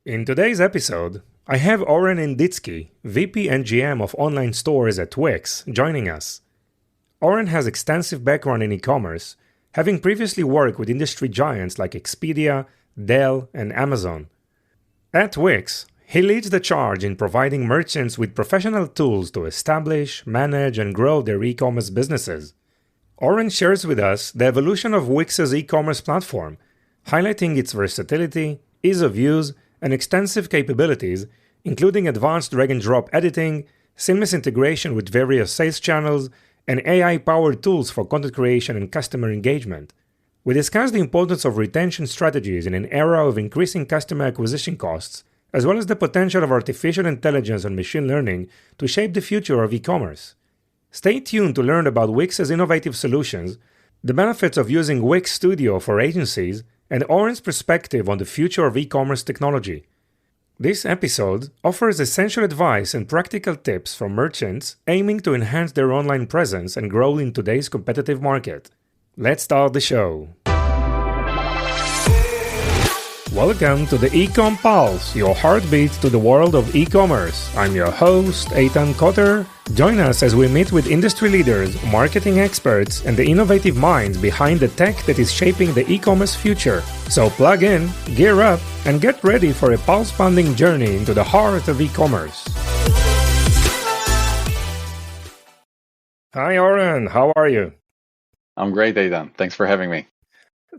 In today's episode, I have Oren Inditzky, VP and GM of online stores at Wix, joining us. Oren has extensive background in e-commerce, having previously worked with industry giants like Expedia, Dell, and Amazon. At Wix, he leads the charge in providing merchants with professional tools to establish, manage, and grow their e-commerce businesses. Oren shares with us the evolution of Wix's e-commerce platform, highlighting its versatility, ease of use, and extensive capabilities, including advanced drag-and-drop editing, seamless integration with various sales channels, and AI-powered tools for content creation and customer engagement. We discuss the importance of retention strategies in an era of increasing customer acquisition costs, as well as the potential of artificial intelligence and machine learning to shape the future of e-commerce. Stay tuned to learn about Wix's innovative solutions, the benefits of using Wix Studio for agencies, and Oren's perspective on the future of e-commerce technology. This episode offers essential advice and practical tips from merchants aiming to enhance their online presence and grow in today's competitive market. Let's start the show. Welcome to the Ecom Pulse, your heartbeat to the world of e-commerce. I'm your host, Eitan Kotter. Join us as we meet with industry leaders, marketing experts, and the innovative minds behind the tech that is shaping the e-commerce future. So plug in, gear up, and get ready for a pulse-pounding journey into the heart of e-commerce. Hi, Oren. How are you? I'm great, Eitan. Thanks for having me.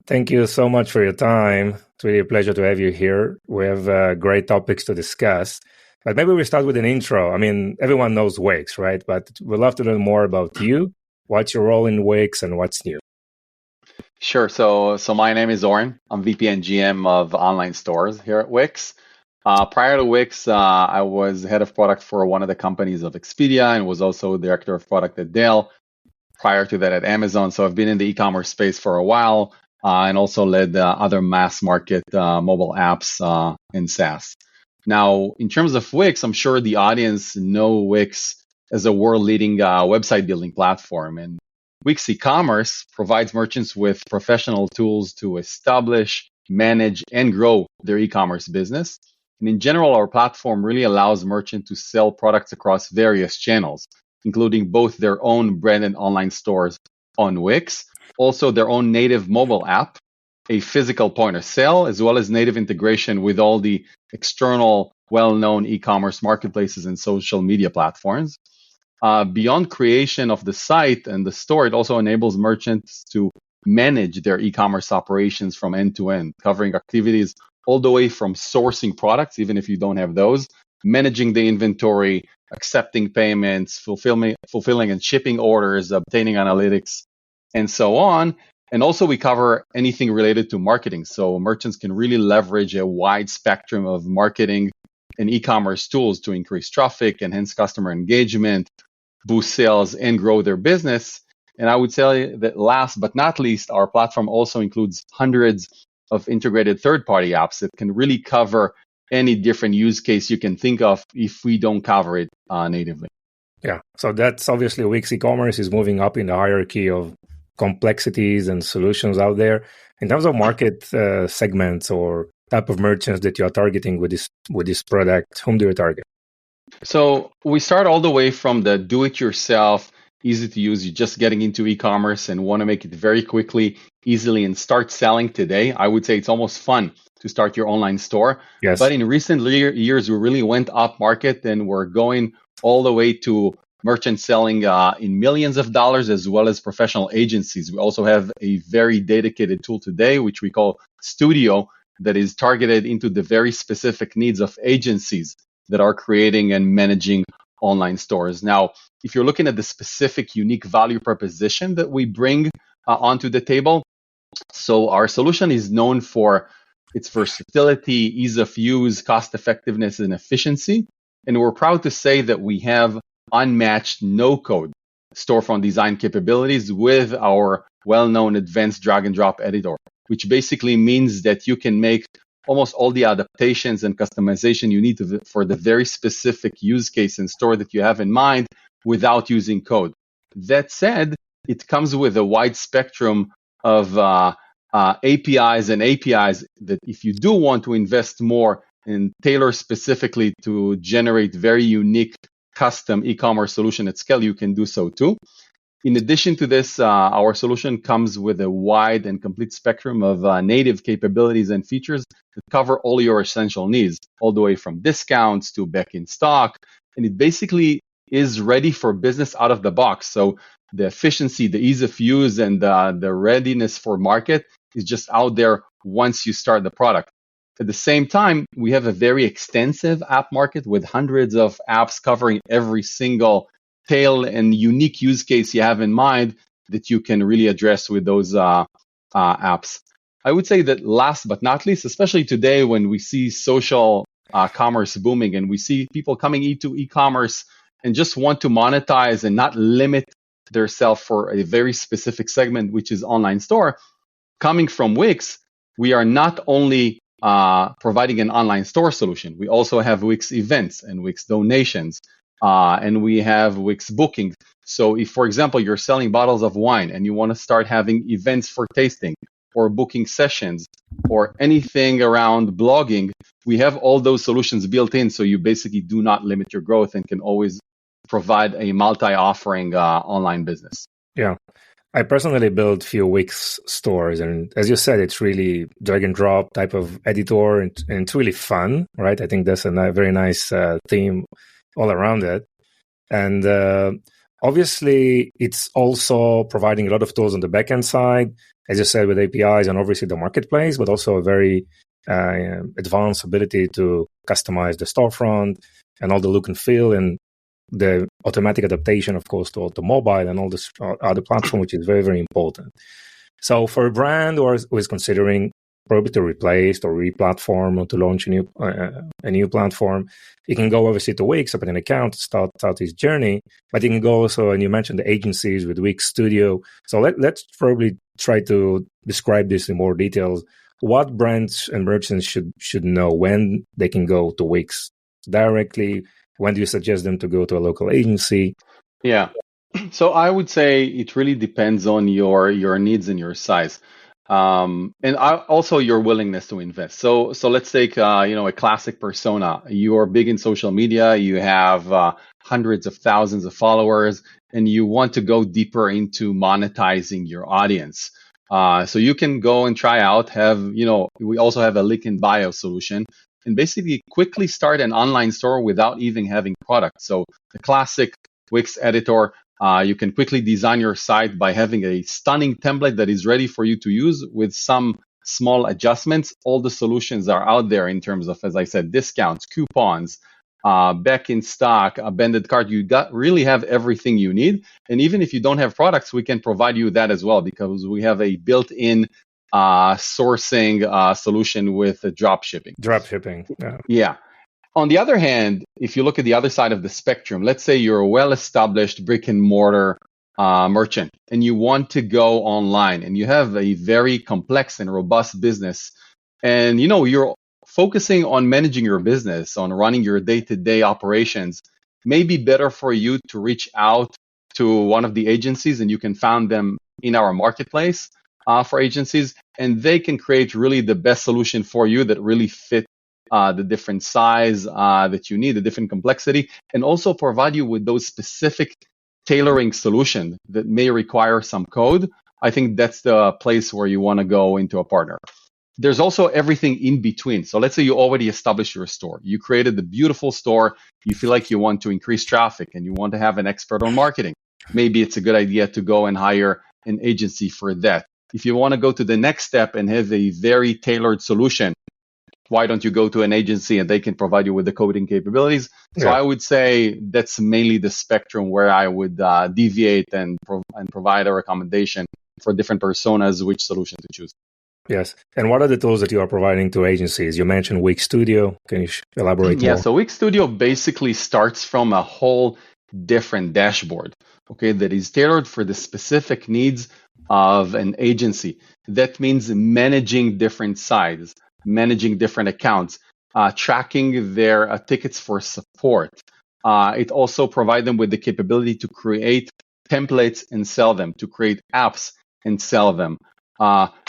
Thank you so much for your time. It's really a pleasure to have you here. We have great topics to discuss. But maybe we start with an intro. I mean, everyone knows Wix, right? But we'd love to learn more about you. What's your role in Wix and what's new? Sure. So my name is Oren. I'm VP and GM of online stores here at Wix. Prior to Wix, I was head of product for one of the companies of Expedia and was also director of product at Dell. Prior to that at Amazon. So I've been in the e-commerce space for a while. And also led other mass market mobile apps in SaaS. Now, in terms of Wix, I'm sure the audience know Wix as a world-leading website building platform. And Wix e-commerce provides merchants with professional tools to establish, manage, and grow their e-commerce business. And in general, our platform really allows merchants to sell products across various channels, including both their own branded online stores on Wix, also their own native mobile app, a physical point of sale, as well as native integration with all the external well-known e-commerce marketplaces and social media platforms. Beyond creation of the site and the store, it also enables merchants to manage their e-commerce operations from end to end, covering activities all the way from sourcing products, even if you don't have those, managing the inventory, accepting payments, fulfilling and shipping orders, obtaining analytics, and so on. And also we cover anything related to marketing. So merchants can really leverage a wide spectrum of marketing and e-commerce tools to increase traffic, enhance customer engagement, boost sales, and grow their business. And I would say that last but not least, our platform also includes hundreds of integrated third-party apps that can really cover any different use case you can think of if we don't cover it natively. Yeah, so that's obviously Wix e-commerce is moving up in the hierarchy of complexities and solutions out there. In terms of market segments or type of merchants that you are targeting with this product, whom do you target? So we start all the way from the do-it-yourself, easy to use. You're just getting into e-commerce and want to make it very quickly, easily, and start selling today. I would say it's almost fun to start your online store. Yes. But in recent years, we really went up market and we're going all the way to merchants selling in millions of dollars, as well as professional agencies. We also have a very dedicated tool today, which we call Studio, that is targeted into the very specific needs of agencies that are creating and managing online stores. Now, if you're looking at the specific unique value proposition that we bring onto the table, so our solution is known for its versatility, ease of use, cost effectiveness, and efficiency. And we're proud to say that we have unmatched no-code storefront design capabilities with our well-known advanced drag-and-drop editor, which basically means that you can make almost all the adaptations and customization you need for the very specific use case and store that you have in mind without using code. That said, it comes with a wide spectrum of APIs that if you do want to invest more and tailor specifically to generate very unique custom e-commerce solution at scale, you can do so too. In addition to this, our solution comes with a wide and complete spectrum of native capabilities and features that cover all your essential needs, all the way from discounts to back in stock. And it basically is ready for business out of the box. So the efficiency, the ease of use, and the readiness for market is just out there once you start the product. At the same time, we have a very extensive app market with hundreds of apps covering every single tail and unique use case you have in mind that you can really address with those apps. I would say that last but not least, especially today when we see social commerce booming and we see people coming into e-commerce and just want to monetize and not limit themselves for a very specific segment, which is online store, coming from Wix, we are not only providing an online store solution, we also have Wix events and Wix donations. And we have Wix booking. So if, for example, you're selling bottles of wine and you want to start having events for tasting or booking sessions or anything around blogging, we have all those solutions built in. So you basically do not limit your growth and can always provide a multi-offering online business. Yeah. I personally built few Wix stores, and as you said, it's really drag and drop type of editor, and it's really fun, right? I think that's a very nice theme all around it. And obviously, it's also providing a lot of tools on the backend side, as you said, with APIs and obviously the marketplace, but also a very advanced ability to customize the storefront and all the look and feel and the automatic adaptation, of course, to mobile and all this other platform, which is very, very important. So for a brand who is considering probably to replace or re-platform or to launch a new platform, you can go obviously to Wix, open an account, start his journey. But you can go also, and you mentioned the agencies with Wix Studio. So let's probably try to describe this in more details. What brands and merchants should know when they can go to Wix directly? When do you suggest them to go to a local agency? Yeah. So I would say it really depends on your needs and your size. And also your willingness to invest. So let's take a classic persona. You are big in social media. You have hundreds of thousands of followers, and you want to go deeper into monetizing your audience. So you can go and try out. We also have a link in bio solution, and basically quickly start an online store without even having product. So the classic Wix editor. You can quickly design your site by having a stunning template that is ready for you to use with some small adjustments. All the solutions are out there in terms of, as I said, discounts, coupons, back in stock, abandoned cart. You really have everything you need. And even if you don't have products, we can provide you that as well because we have a built-in sourcing solution with drop shipping. Drop shipping. Yeah. On the other hand, if you look at the other side of the spectrum, let's say you're a well-established brick and mortar merchant and you want to go online and you have a very complex and robust business and you're focusing on managing your business, on running your day-to-day operations, may be better for you to reach out to one of the agencies, and you can find them in our marketplace for agencies, and they can create really the best solution for you that really fit the different size that you need, the different complexity, and also provide you with those specific tailoring solution that may require some code. I think that's the place where you want to go into a partner. There's also everything in between. So let's say you already established your store. You created the beautiful store. You feel like you want to increase traffic and you want to have an expert on marketing. Maybe it's a good idea to go and hire an agency for that. If you want to go to the next step and have a very tailored solution, why don't you go to an agency and they can provide you with the coding capabilities? So I would say that's mainly the spectrum where I would deviate and provide a recommendation for different personas, which solution to choose. Yes. And what are the tools that you are providing to agencies? You mentioned Wix Studio. Can you elaborate more? Yeah, so Wix Studio basically starts from a whole different dashboard, okay, that is tailored for the specific needs of an agency. That means managing different sites, managing different accounts, tracking their tickets for support. It also provides them with the capability to create templates and sell them, to create apps and sell them.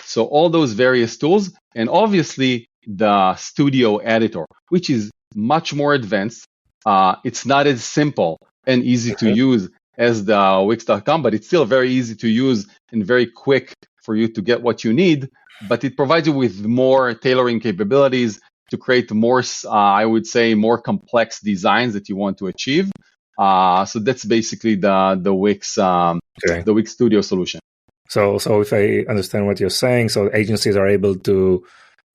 So all those various tools, and obviously the Studio editor. which is much more advanced. It's not as simple and easy to use as the Wix.com, but it's still very easy to use and very quick for you to get what you need. But it provides you with more tailoring capabilities to create more, I would say, more complex designs that you want to achieve. So that's basically the Wix Studio solution. So if I understand what you're saying, so agencies are able to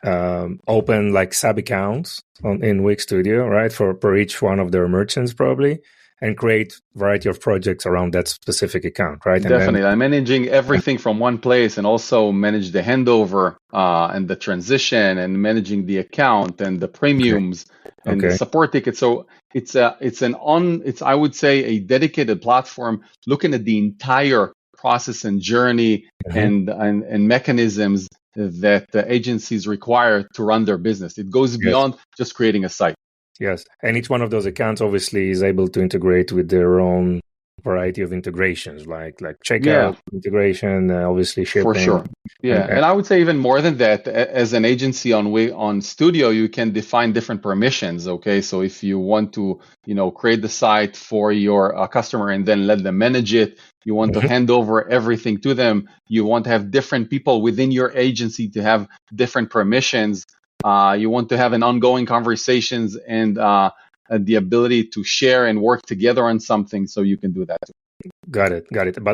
open like sub accounts in Wix Studio, right, for each one of their merchants probably, and create variety of projects around that specific account, right? Definitely. I'm managing everything from one place, and also manage the handover and the transition, and managing the account and the premiums and the support tickets. So it's I would say a dedicated platform looking at the entire process and journey and mechanisms that the agencies require to run their business. It goes beyond just creating a site. Yes, and each one of those accounts obviously is able to integrate with their own variety of integrations, like checkout integration, obviously shipping. For sure. Yeah, and I would say even more than that, as an agency on Studio, you can define different permissions. Okay, so if you want to, create the site for your customer and then let them manage it, you want to hand over everything to them. You want to have different people within your agency to have different permissions. You want to have an ongoing conversations and the ability to share and work together on something, so you can do that too. Got it.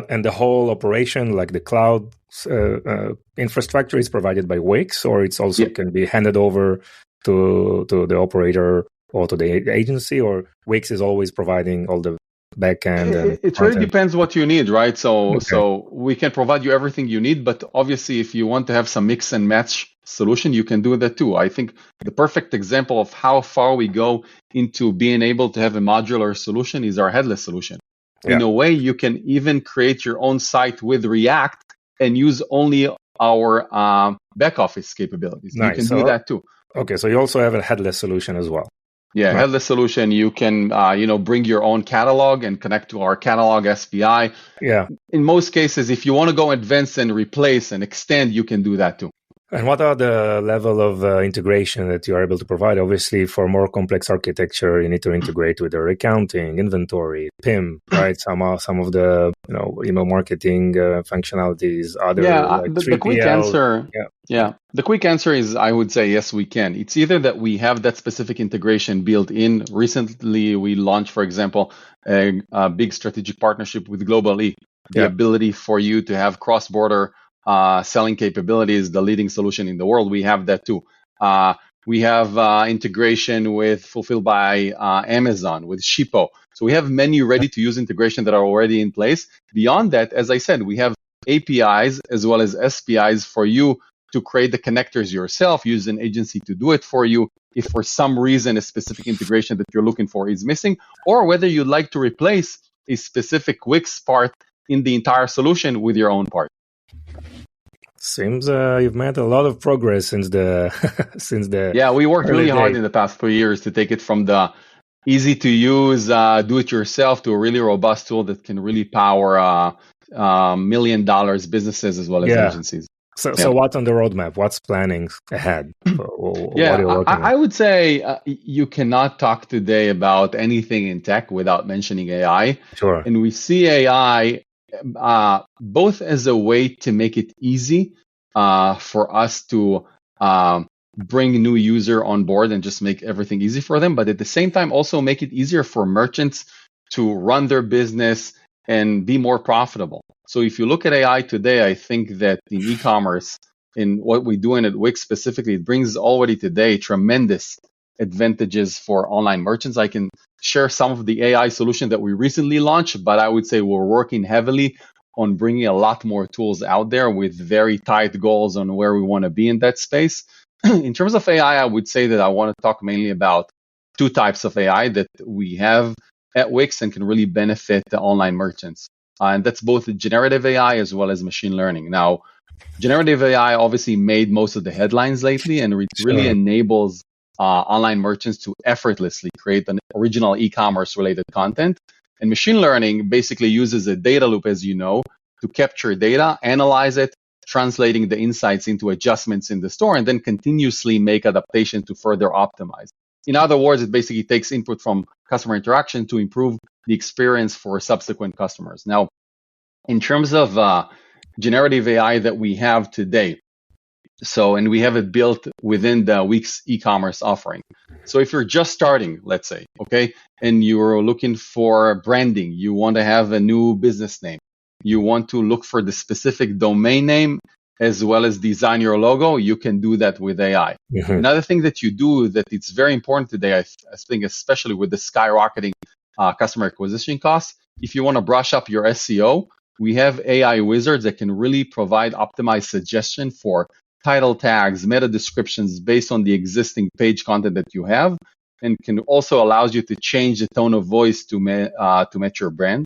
And the whole operation, like the cloud infrastructure, is provided by Wix, or it's also can be handed over to the operator or to the agency, or Wix is always providing all the backend? It really depends what you need, right? So we can provide you everything you need, but obviously if you want to have some mix and match solution, you can do that too. I think the perfect example of how far we go into being able to have a modular solution is our headless solution. In a way, you can even create your own site with React and use only our back office capabilities. Nice. You can do that too. Okay, so you also have a headless solution as well. Yeah, headless solution. You can, bring your own catalog and connect to our catalog SPI. Yeah. In most cases, if you want to go advanced and replace and extend, you can do that too. And what are the level of integration that you are able to provide? Obviously, for more complex architecture, you need to integrate with their accounting, inventory, PIM, right? Some of the email marketing functionalities. The quick answer. The quick answer is, I would say yes, we can. It's either that we have that specific integration built in. Recently, we launched, for example, a big strategic partnership with Global E. The ability for you to have cross-border selling capabilities, the leading solution in the world. We have that too. We have integration with fulfilled by Amazon, with Shippo. So we have many ready-to-use integration that are already in place. Beyond that, as I said, we have APIs as well as SPIs for you to create the connectors yourself, use an agency to do it for you if for some reason a specific integration that you're looking for is missing, or whether you'd like to replace a specific Wix part in the entire solution with your own part. Seems you've made a lot of progress since the Yeah, we worked really hard in the past 3 years to take it from the easy to use do-it-yourself to a really robust tool that can really power $1 million businesses as well as agencies. So what's on the roadmap? What's planning ahead? I would say you cannot talk today about anything in tech without mentioning AI. Sure. And we see AI both as a way to make it easy for us to bring new user on board and just make everything easy for them, but at the same time also make it easier for merchants to run their business and be more profitable. So if you look at AI today, I think that in e-commerce, in what we do in at Wix specifically, it brings already today tremendous advantages for online merchants. I can share some of the AI solution that we recently launched, but I would say we're working heavily on bringing a lot more tools out there with very tight goals on where we want to be in that space. In terms of AI, I would say that I want to talk mainly about two types of AI that we have at Wix and can really benefit the online merchants. And that's both generative AI as well as machine learning. Now, generative AI obviously made most of the headlines lately, and it really enables online merchants to effortlessly create an original e-commerce related content. And machine learning basically uses a data loop, as you know, to capture data, analyze it, translating the insights into adjustments in the store, and then continuously make adaptations to further optimize. In other words, it basically takes input from customer interaction to improve the experience for subsequent customers. Now, in terms of generative AI that we have today, and we have it built within the Wix e-commerce offering. So if you're just starting, let's say, okay, and you're looking for branding, you want to have a new business name, you want to look for the specific domain name as well as design your logo, you can do that with AI. Mm-hmm. Another thing that you do that it's very important today, I think, especially with the skyrocketing customer acquisition costs, if you want to brush up your SEO, we have AI wizards that can really provide optimized suggestion for title tags, meta descriptions based on the existing page content that you have, and can also allows you to change the tone of voice to match your brand.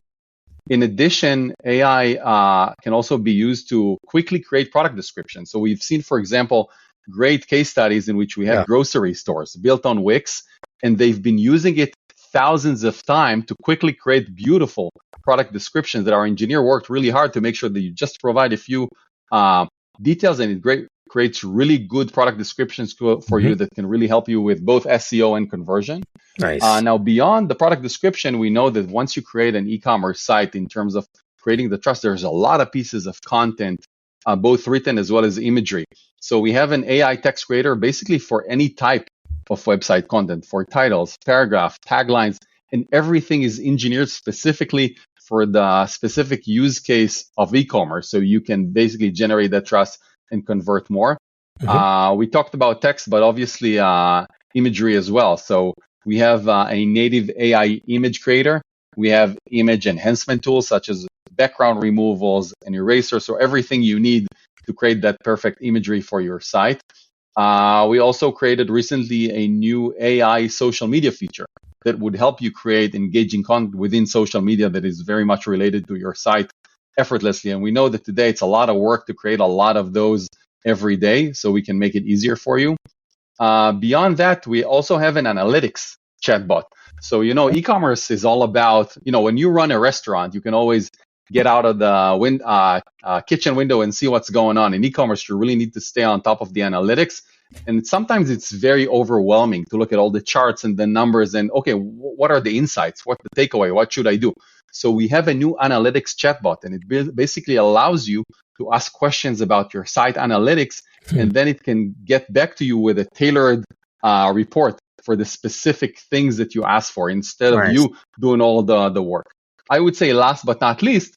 In addition, AI can also be used to quickly create product descriptions. So we've seen, for example, great case studies in which we have grocery stores built on Wix, and they've been using it thousands of times to quickly create beautiful product descriptions that our engineer worked really hard to make sure that you just provide a few details, and it creates really good product descriptions for you that can really help you with both SEO and conversion. Nice. Now, beyond the product description, we know that once you create an e-commerce site, in terms of creating the trust, there's a lot of pieces of content, both written as well as imagery. So we have an AI text creator basically for any type of website content, for titles, paragraph, taglines, and everything is engineered specifically for the specific use case of e-commerce. So you can basically generate that trust and convert more. We talked about text, but obviously imagery as well. So we have a native AI image creator. We have image enhancement tools such as background removals and erasers, so everything you need to create that perfect imagery for your site. We also created recently a new AI social media feature that would help you create engaging content within social media that is very much related to your site effortlessly. And we know that today it's a lot of work to create a lot of those every day, so we can make it easier for you. Beyond that, we also have an analytics chatbot. So, e-commerce is all about, when you run a restaurant, you can always get out of the kitchen window and see what's going on. In e-commerce, you really need to stay on top of the analytics. And sometimes it's very overwhelming to look at all the charts and the numbers and, okay, what are the insights? What's the takeaway? What should I do? So we have a new analytics chatbot, and it basically allows you to ask questions about your site analytics, and then it can get back to you with a tailored report for the specific things that you ask for instead of you doing all the work. I would say last but not least,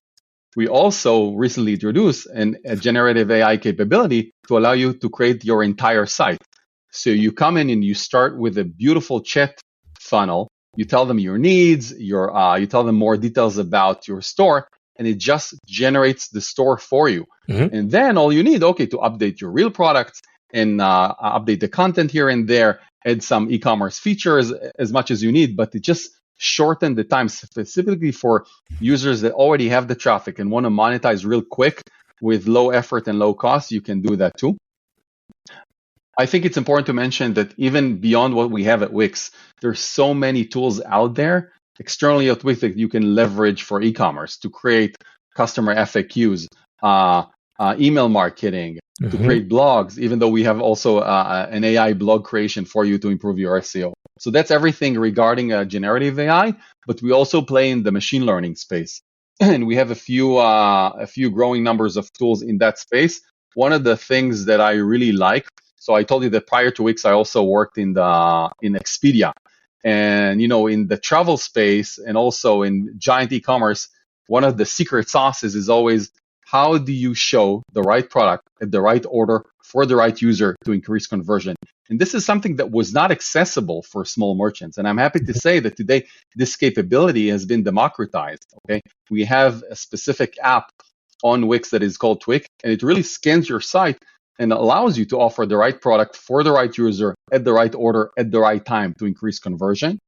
we also recently introduced a generative AI capability to allow you to create your entire site. So you come in and you start with a beautiful chat funnel. You tell them your needs, you tell them more details about your store, and it just generates the store for you. And then all you need, to update your real products and update the content here and there, add some e-commerce features as much as you need, but it just shorten the time specifically for users that already have the traffic and want to monetize real quick with low effort and low cost. You can do that too. I think it's important to mention that even beyond what we have at Wix, there's so many tools out there externally at Wix that you can leverage for e-commerce to create customer FAQs, email marketing, to create blogs, even though we have also an AI blog creation for you to improve your SEO. So that's everything regarding generative AI, but we also play in the machine learning space. And we have a few growing numbers of tools in that space. One of the things that I really like, so I told you that prior to Wix, I also worked in Expedia. And, in the travel space and also in giant e-commerce, one of the secret sauces is always, how do you show the right product at the right order for the right user to increase conversion? And this is something that was not accessible for small merchants. And I'm happy to say that today, this capability has been democratized. Okay, we have a specific app on Wix that is called Twig, and it really scans your site and allows you to offer the right product for the right user at the right order at the right time to increase conversion.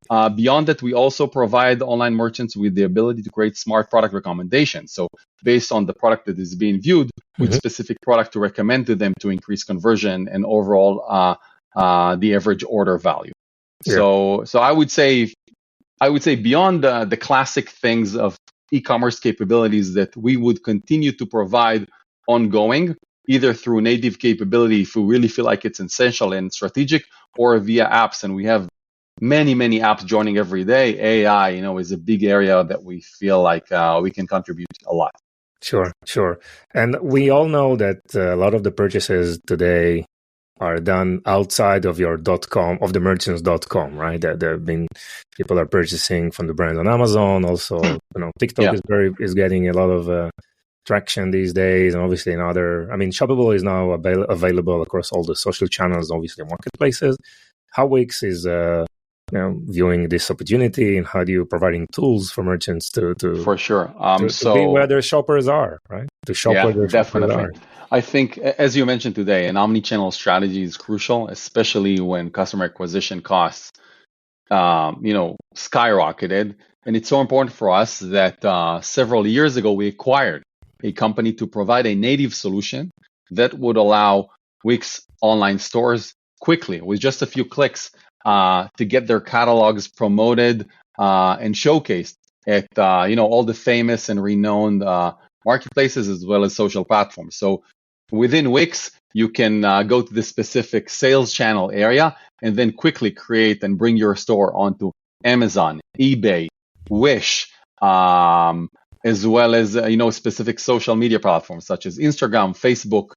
Beyond that, we also provide online merchants with the ability to create smart product recommendations. So based on the product that is being viewed, with specific product to recommend to them to increase conversion and overall the average order value. So I would say beyond the classic things of e-commerce capabilities that we would continue to provide ongoing, either through native capability if we really feel like it's essential and strategic, or via apps. And we have many apps joining every day. AI, is a big area that we feel like we can contribute a lot. Sure. And we all know that a lot of the purchases today are done outside of your .com, of the merchants.com, right? People are purchasing from the brands on Amazon. Also, TikTok is getting a lot of traction these days, and obviously Shoppable is now available across all the social channels, obviously marketplaces. How Wix is viewing this opportunity, and how do you providing tools for merchants to for sure to be where their shoppers are, right? To shop where their shoppers are. I think, as you mentioned today, an omni-channel strategy is crucial, especially when customer acquisition costs skyrocketed. And it's so important for us that several years ago we acquired a company to provide a native solution that would allow Wix online stores quickly, with just a few clicks, to get their catalogs promoted and showcased at all the famous and renowned marketplaces as well as social platforms. So within Wix, you can go to the specific sales channel area and then quickly create and bring your store onto Amazon, eBay, Wish, as well as specific social media platforms such as Instagram, Facebook,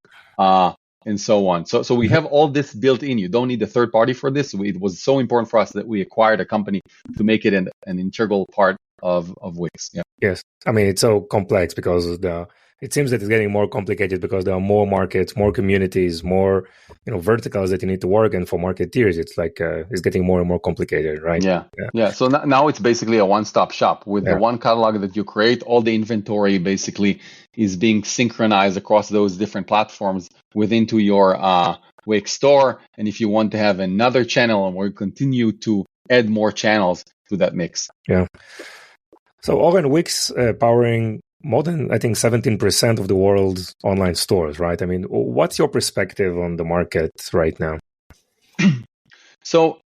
and so on. So we have all this built in. You don't need a third party for this. It was so important for us that we acquired a company to make it an integral part of Wix. Yeah. Yes, it's so complex because it seems that it's getting more complicated because there are more markets, more communities, more verticals that you need to work in. For marketeers, it's like it's getting more and more complicated, right? Yeah. So now it's basically a one-stop shop with the one catalog that you create. All the inventory basically is being synchronized across those different platforms into your Wix store. And if you want to have another channel, and we'll continue to add more channels to that mix. Yeah. So Oren, Wix powering more than, I think, 17% of the world's online stores, right? What's your perspective on the market right now? So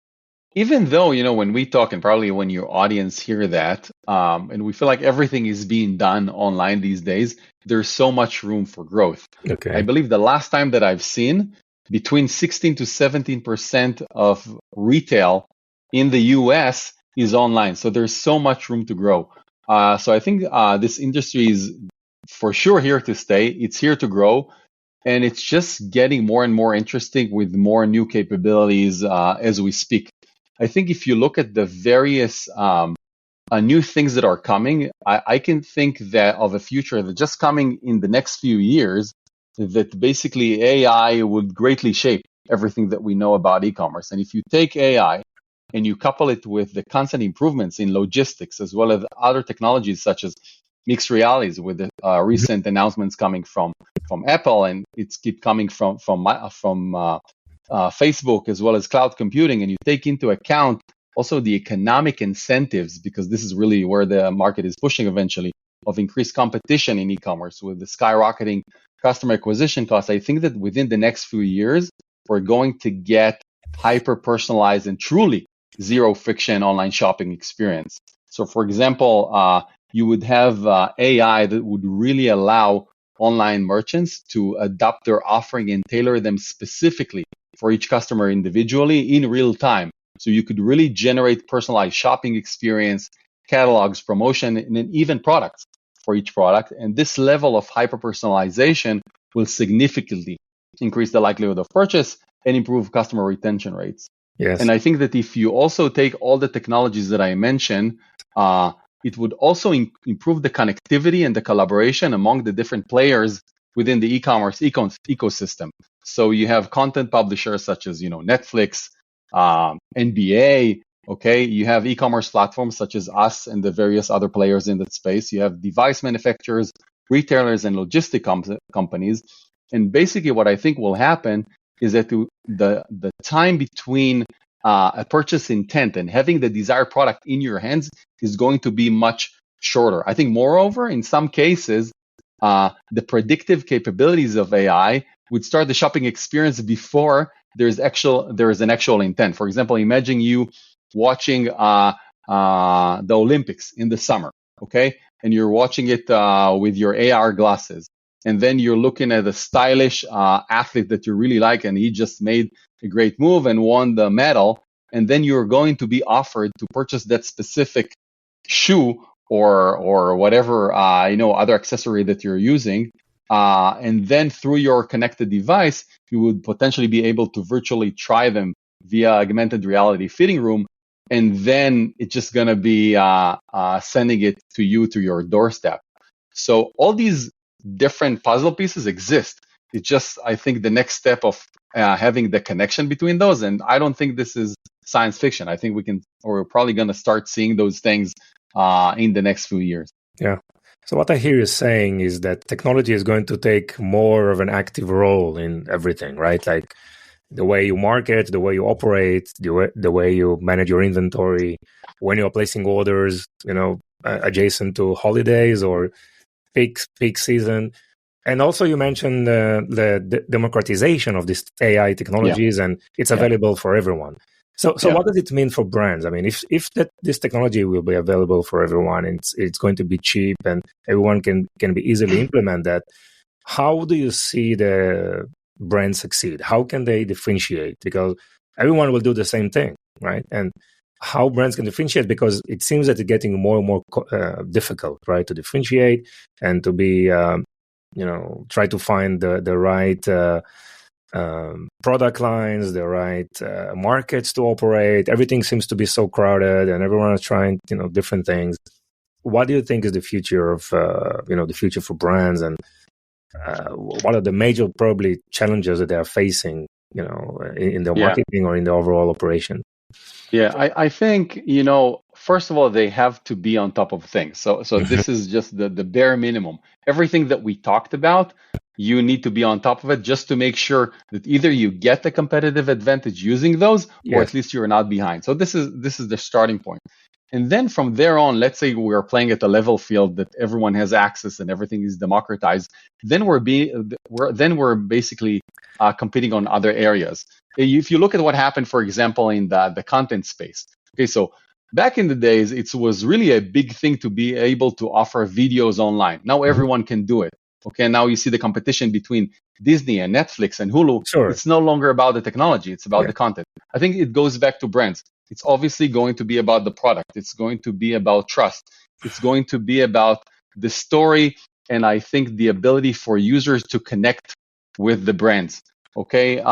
even though, when we talk, and probably when your audience hear that, and we feel like everything is being done online these days, there's so much room for growth. Okay. I believe the last time that I've seen, between 16 to 17% of retail in the US is online. So there's so much room to grow. So I think this industry is for sure here to stay. It's here to grow, and it's just getting more and more interesting with more new capabilities as we speak. I think if you look at the various new things that are coming, I can think that of a future that just coming in the next few years, that basically AI would greatly shape everything that we know about e-commerce. And if you take AI and you couple it with the constant improvements in logistics, as well as other technologies such as mixed realities, with the recent announcements coming from Apple, and it's keep coming from Facebook, as well as cloud computing, and you take into account also the economic incentives, because this is really where the market is pushing eventually, of increased competition in e-commerce with the skyrocketing customer acquisition costs. I think that within the next few years, we're going to get hyper-personalized and truly zero friction online shopping experience. So for example, you would have AI that would really allow online merchants to adapt their offering and tailor them specifically for each customer individually in real time. So you could really generate personalized shopping experience, catalogs, promotion, and then even products for each product. And this level of hyper-personalization will significantly increase the likelihood of purchase and improve customer retention rates. Yes. And I think that if you also take all the technologies that I mentioned, it would also improve the connectivity and the collaboration among the different players within the e-commerce ecosystem. So you have content publishers such as Netflix, NBA. Okay, you have e-commerce platforms such as us and the various other players in that space. You have device manufacturers, retailers, and logistic companies. And basically, what I think will happen is that the time between a purchase intent and having the desired product in your hands is going to be much shorter. I think, moreover, in some cases, the predictive capabilities of AI would start the shopping experience before there is an actual intent. For example, imagine you watching the Olympics in the summer, okay? And you're watching it with your AR glasses. and then you're looking at a stylish athlete that you really like, and he just made a great move and won the medal, and then you're going to be offered to purchase that specific shoe or whatever other accessory that you're using, and then through your connected device, you would potentially be able to virtually try them via augmented reality fitting room, and then it's just going to be sending it to you to your doorstep. So all these different puzzle pieces exist. It's just, I think, the next step of having the connection between those. And I don't think this is science fiction. I think we're probably going to start seeing those things in the next few years. Yeah. So what I hear you saying is that technology is going to take more of an active role in everything, right? Like the way you market, the way you operate, the way you manage your inventory, when you're placing orders, adjacent to holidays or peak season. And also you mentioned the democratization of these AI technologies, and it's available for everyone. So what does it mean for brands? I mean, if this technology will be available for everyone, and it's going to be cheap and everyone can be easily implement that, how do you see the brands succeed? How can they differentiate? Because everyone will do the same thing, right? And how brands can differentiate, because it seems that it's getting more and more difficult, right, to differentiate and to be, try to find the right product lines, the right markets to operate. Everything seems to be so crowded, and everyone is trying, different things. What do you think is the future of, the future for brands, and what are the major probably challenges that they are facing, in their marketing or in the overall operation? Yeah, I think, first of all, they have to be on top of things. So this is just the bare minimum. Everything that we talked about, you need to be on top of it just to make sure that either you get a competitive advantage using those, or at least you're not behind. So this is the starting point. And then from there on, let's say we're playing at a level field that everyone has access and everything is democratized. Then we're basically competing on other areas. If you look at what happened, for example, in the content space. Okay, so back in the days, it was really a big thing to be able to offer videos online. Now everyone can do it. Okay, now you see the competition between Disney and Netflix and Hulu. Sure. It's no longer about the technology, it's about the content. I think it goes back to brands. It's obviously going to be about the product. It's going to be about trust. It's going to be about the story, and I think the ability for users to connect with the brands. Okay,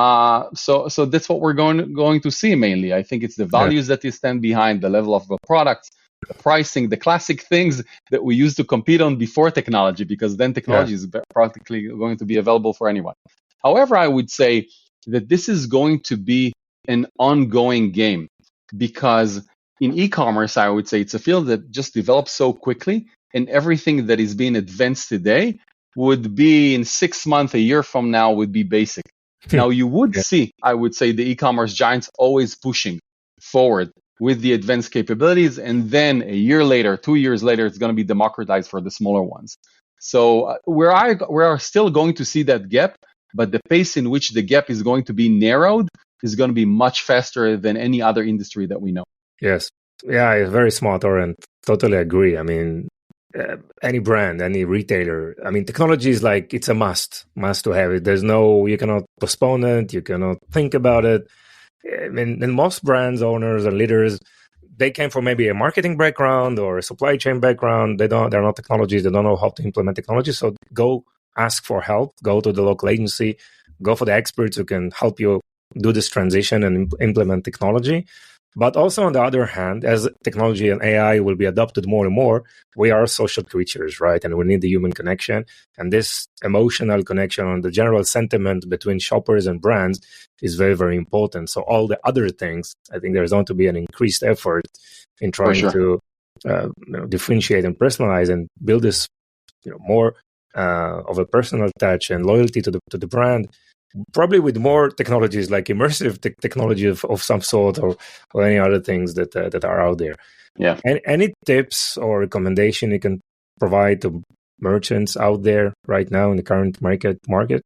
so that's what we're going to see mainly. I think it's the values that you stand behind, the level of the products, the pricing, the classic things that we used to compete on before technology, because then technology is practically going to be available for anyone. However, I would say that this is going to be an ongoing game, because in e-commerce, I would say it's a field that just develops so quickly, and everything that is being advanced today would be in 6 months, a year from now, would be basic. Now, you would see, I would say, the e-commerce giants always pushing forward with the advanced capabilities, and then a year later, 2 years later, it's going to be democratized for the smaller ones. So we are still going to see that gap, but the pace in which the gap is going to be narrowed is going to be much faster than any other industry that we know. Yes. Yeah, it's very smart, Oren. Totally agree. I mean, any brand, any retailer, I mean, technology is like, it's a must to have it. You cannot postpone it. You cannot think about it. I mean, and most brands, owners and leaders, they came from maybe a marketing background or a supply chain background. They're not technologists. They don't know how to implement technology. So go ask for help, go to the local agency, go for the experts who can help you do this transition and implement technology. But also, on the other hand, as technology and AI will be adopted more and more, we are social creatures, right? And we need the human connection. And this emotional connection and the general sentiment between shoppers and brands is very, very important. So all the other things, I think there's going to be an increased effort in trying to differentiate and personalize and build this, more of a personal touch and loyalty to the brand. Probably with more technologies like immersive technology of some sort, or any other things that are out there. Yeah. Any tips or recommendation you can provide to merchants out there right now in the current market?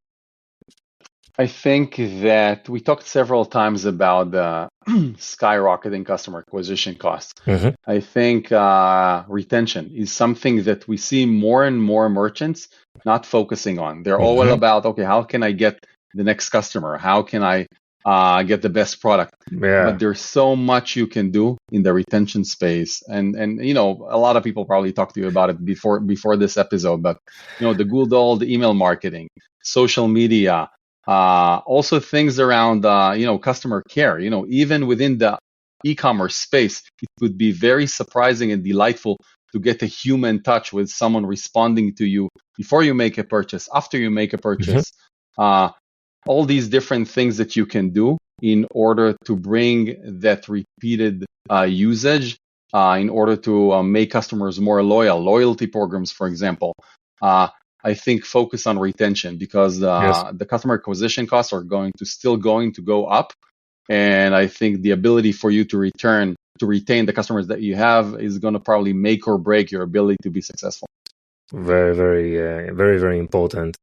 I think that we talked several times about the skyrocketing customer acquisition costs. Mhm. I think retention is something that we see more and more merchants not focusing on. They're all Mhm. about, okay, how can I get the next customer? How can I get the best product? Yeah. But there's so much you can do in the retention space, and a lot of people probably talked to you about it before this episode. But the good old email marketing, social media. Also things around, customer care, even within the e-commerce space, it would be very surprising and delightful to get a human touch with someone responding to you before you make a purchase, after you make a purchase. All these different things that you can do in order to bring that repeated usage, in order to make customers more loyal, loyalty programs, for example. I think focus on retention because Yes. the customer acquisition costs are still going to go up, and I think the ability for you to retain the customers that you have is going to probably make or break your ability to be successful. Very, very, very important.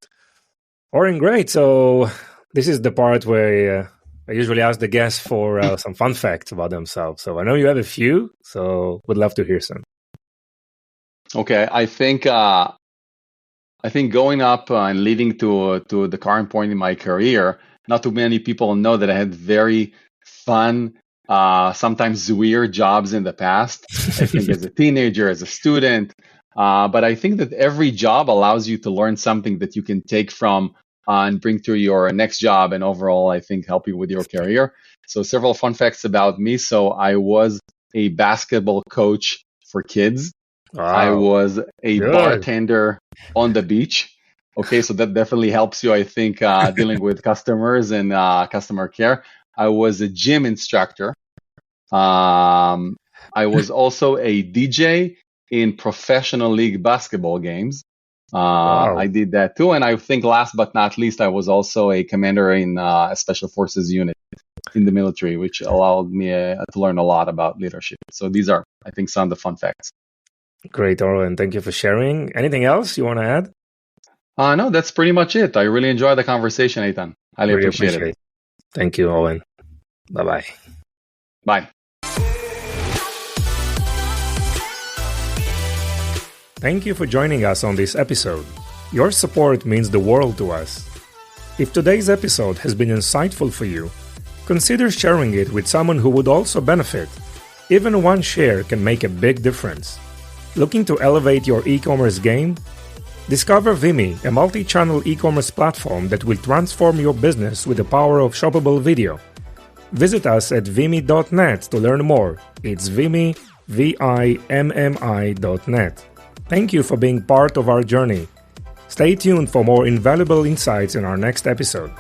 Oren, great. So this is the part where I usually ask the guests for some fun facts about themselves. So I know you have a few, so would love to hear some. Okay, I think going up and leading to the current point in my career, not too many people know that I had very fun, sometimes weird jobs in the past. I think as a teenager, as a student, but I think that every job allows you to learn something that you can take from and bring to your next job, and overall, I think help you with your career. So several fun facts about me. So I was a basketball coach for kids. Wow. I was a Good. bartender on the beach. Okay, so that definitely helps you, I think, dealing with customers and customer care. I was a gym instructor. I was also a DJ in professional league basketball games. Wow. I did that too. And I think last but not least, I was also a commander in a special forces unit in the military, which allowed me to learn a lot about leadership. So these are, I think, some of the fun facts. Great, Oren. Thank you for sharing. Anything else you want to add? No, that's pretty much it. I really enjoyed the conversation, Eitan. Highly Really appreciate it. Thank you, Owen. Bye-bye. Bye. Thank you for joining us on this episode. Your support means the world to us. If today's episode has been insightful for you, consider sharing it with someone who would also benefit. Even one share can make a big difference. Looking to elevate your e-commerce game? Discover Vimy, a multi-channel e-commerce platform that will transform your business with the power of shoppable video. Visit us at vimy.net to learn more. It's Vimy, VIMMI.net. Thank you for being part of our journey. Stay tuned for more invaluable insights in our next episode.